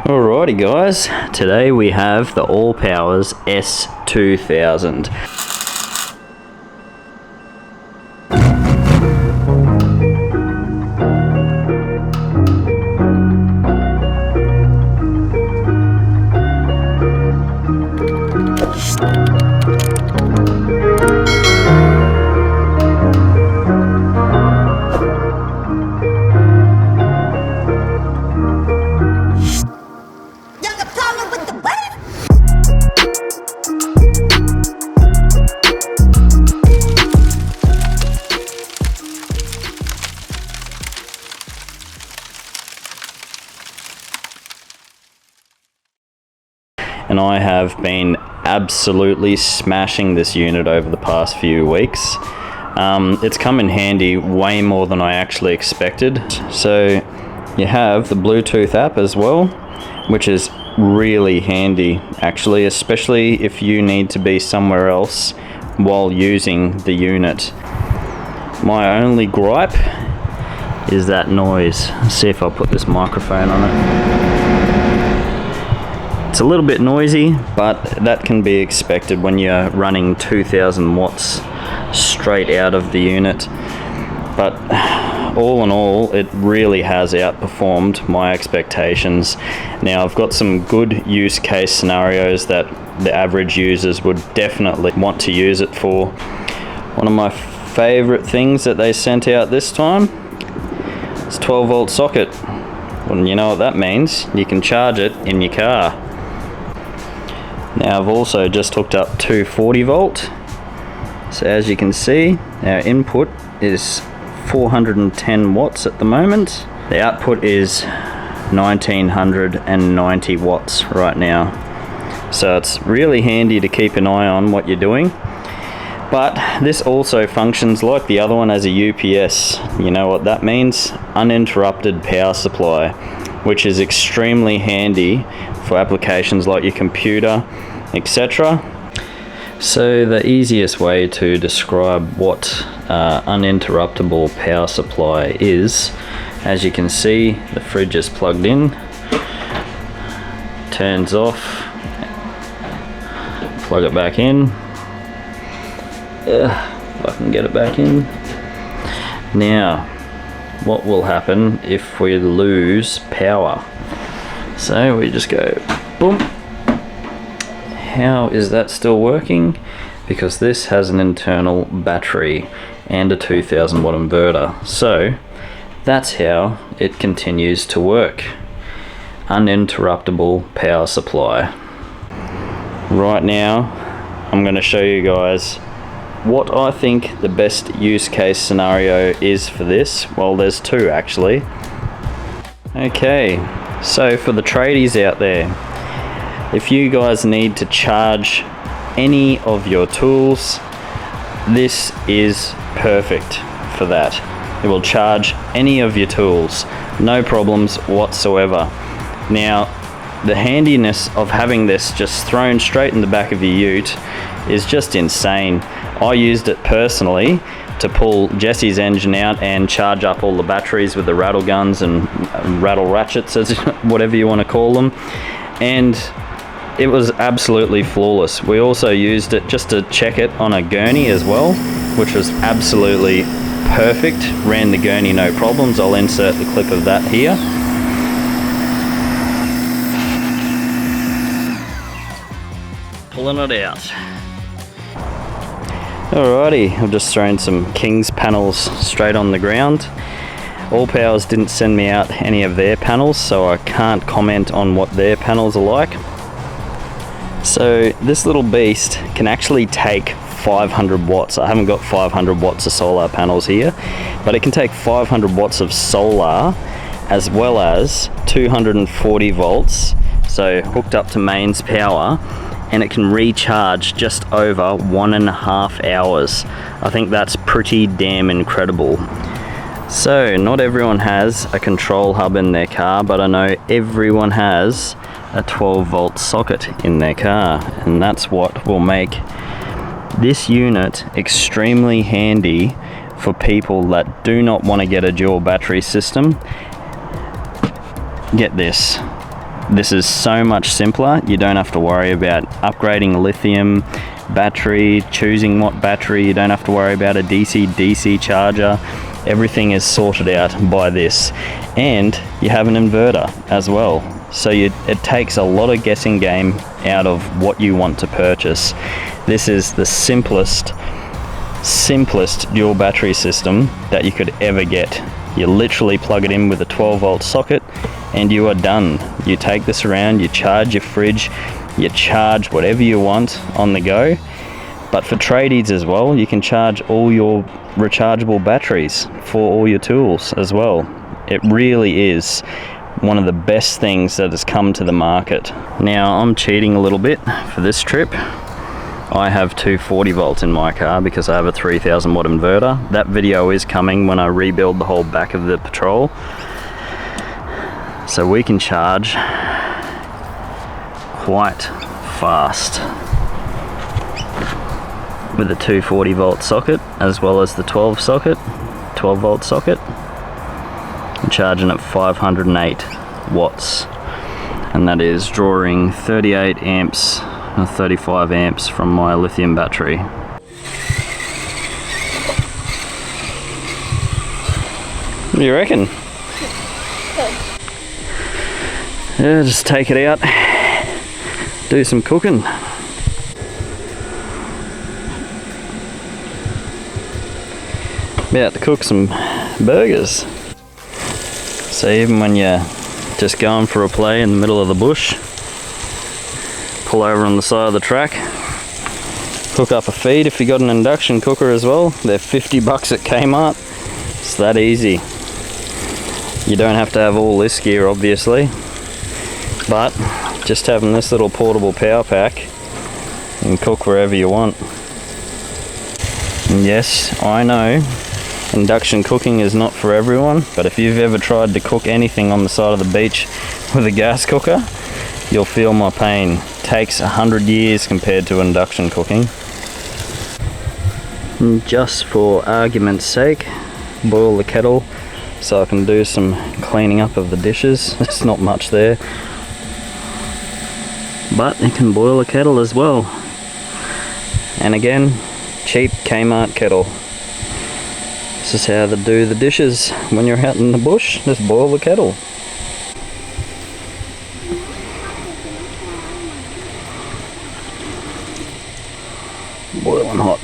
Alrighty guys, today we have the All Powers S2000. And I have been absolutely smashing this unit over the past few weeks. It's come in handy way more than I actually expected. So you have the Bluetooth app as well, which is really handy actually, especially if you need to be somewhere else while using the unit. My only gripe is that noise. Let's see if I'll put this microphone on it. It's a little bit noisy, but that can be expected when you're running 2000 watts straight out of the unit. But all in all, it really has outperformed my expectations. Now, I've got some good use case scenarios that the average users would definitely want to use it for. One of my favorite things that they sent out this time is 12 volt socket. Well, you know what that means. You can charge it in your car. Now I've also just hooked up 240 volt. So as you can see, our input is 410 watts at the moment. The output is 1990 watts right now. So it's really handy to keep an eye on what you're doing. But this also functions like the other one as a UPS. You know what that means? Uninterrupted power supply, which is extremely handy for applications like your computer, etc. So the easiest way to describe what uninterruptible power supply is, as you can see, the fridge is plugged in, turns off, plug it back in. If I can get it back in. Now, what will happen if we lose power? So we just go boom. How is that still working? Because this has an internal battery and a 2000 watt inverter. So that's how it continues to work. Uninterruptible power supply. Right now, I'm going to show you guys what I think the best use case scenario is for this. Well, there's two actually. Okay, so for the tradies out there, if you guys need to charge any of your tools, this is perfect for that. It will charge any of your tools, no problems whatsoever. Now, the handiness of having this just thrown straight in the back of your ute is just insane. I used it personally to pull Jesse's engine out and charge up all the batteries with the rattle guns and rattle ratchets, as whatever you want to call them, and it was absolutely flawless. We also used it just to check it on a gurney as well, which was absolutely perfect. Ran the gurney no problems. I'll insert the clip of that here. Pulling it out. Alrighty, I've just thrown some King's panels straight on the ground. All Powers didn't send me out any of their panels, so I can't comment on what their panels are like. So this little beast can actually take 500 watts. I haven't got 500 watts of solar panels here, but it can take 500 watts of solar as well as 240 volts, so hooked up to mains power, and it can recharge just over 1.5 hours. I think that's pretty damn incredible. So not everyone has a control hub in their car, but I know everyone has a 12 volt socket in their car, and that's what will make this unit extremely handy for people that do not want to get a dual battery system. Get this, This is so much simpler. You don't have to worry about upgrading lithium battery, choosing what battery. You don't have to worry about a DC-DC charger. Everything is sorted out by this. And you have an inverter as well. So it takes a lot of guessing game out of what you want to purchase. This is the simplest dual battery system that you could ever get. You literally plug it in with a 12-volt socket and you are done. You take this around, you charge your fridge, you charge whatever you want on the go. But for tradies as well, you can charge all your rechargeable batteries for all your tools as well. It really is one of the best things that has come to the market. Now I'm cheating a little bit for this trip. I have 240 volts in my car because I have a 3000 watt inverter. That video is coming when I rebuild the whole back of the Patrol. So we can charge quite fast with the 240 volt socket as well as the 12 volt socket. I'm charging at 508 watts, and that is drawing 38 amps or 35 amps from my lithium battery. What do you reckon? Yeah, just take it out, do some cooking. About to cook some burgers. So even when you're just going for a play in the middle of the bush, pull over on the side of the track, hook up a feed if you got an induction cooker as well. They're 50 bucks at Kmart. It's that easy. You don't have to have all this gear obviously, but just having this little portable power pack, you can cook wherever you want. And yes, I know induction cooking is not for everyone, but if you've ever tried to cook anything on the side of the beach with a gas cooker, you'll feel my pain. It takes 100 years compared to induction cooking. And just for argument's sake, boil the kettle so I can do some cleaning up of the dishes. There's not much there, but you can boil a kettle as well. And again, cheap Kmart kettle. This is how they do the dishes when you're out in the bush. Just boil the kettle. Boiling hot.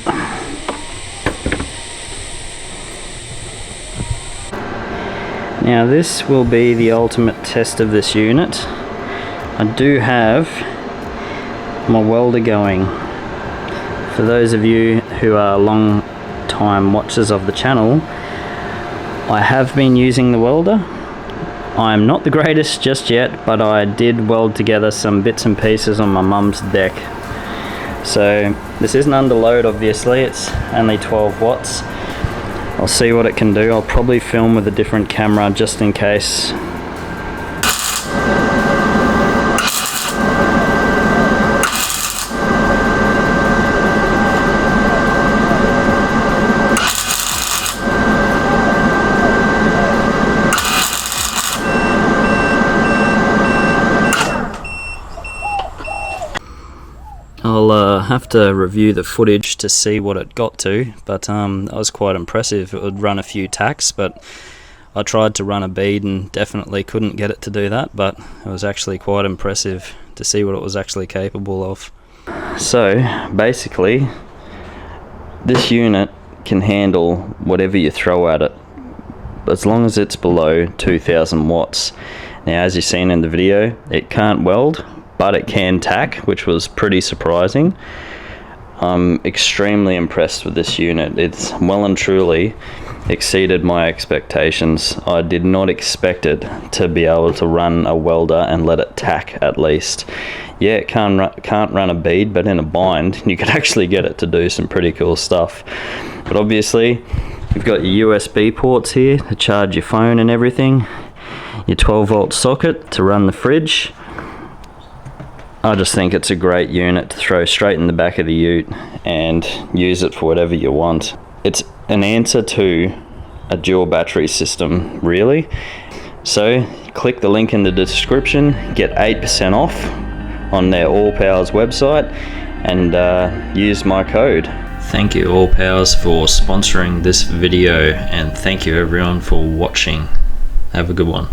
Now this will be the ultimate test of this unit. I do have my welder going. For those of you who are long time watchers of the channel, I have been using the welder. I'm not the greatest just yet, but I did weld together some bits and pieces on my mum's deck. So this isn't under load obviously, it's only 12 watts. I'll see what it can do. I'll probably film with a different camera just in case. I'll have to review the footage to see what it got to, but that was quite impressive. It would run a few tacks, but I tried to run a bead and definitely couldn't get it to do that, but it was actually quite impressive to see what it was actually capable of. So basically this unit can handle whatever you throw at it as long as it's below 2000 watts. Now as you've seen in the video, it can't weld, but it can tack, which was pretty surprising. I'm extremely impressed with this unit. It's well and truly exceeded my expectations. I did not expect it to be able to run a welder and let it tack at least. Yeah, it can't run a bead, but in a bind you could actually get it to do some pretty cool stuff. But obviously you've got your USB ports here to charge your phone and everything, your 12 volt socket to run the fridge. I just think it's a great unit to throw straight in the back of the ute and use it for whatever you want. It's an answer to a dual battery system, really. So click the link in the description, get 8% off on their All Powers website, and use my code. Thank you All Powers for sponsoring this video, and thank you everyone for watching. Have a good one.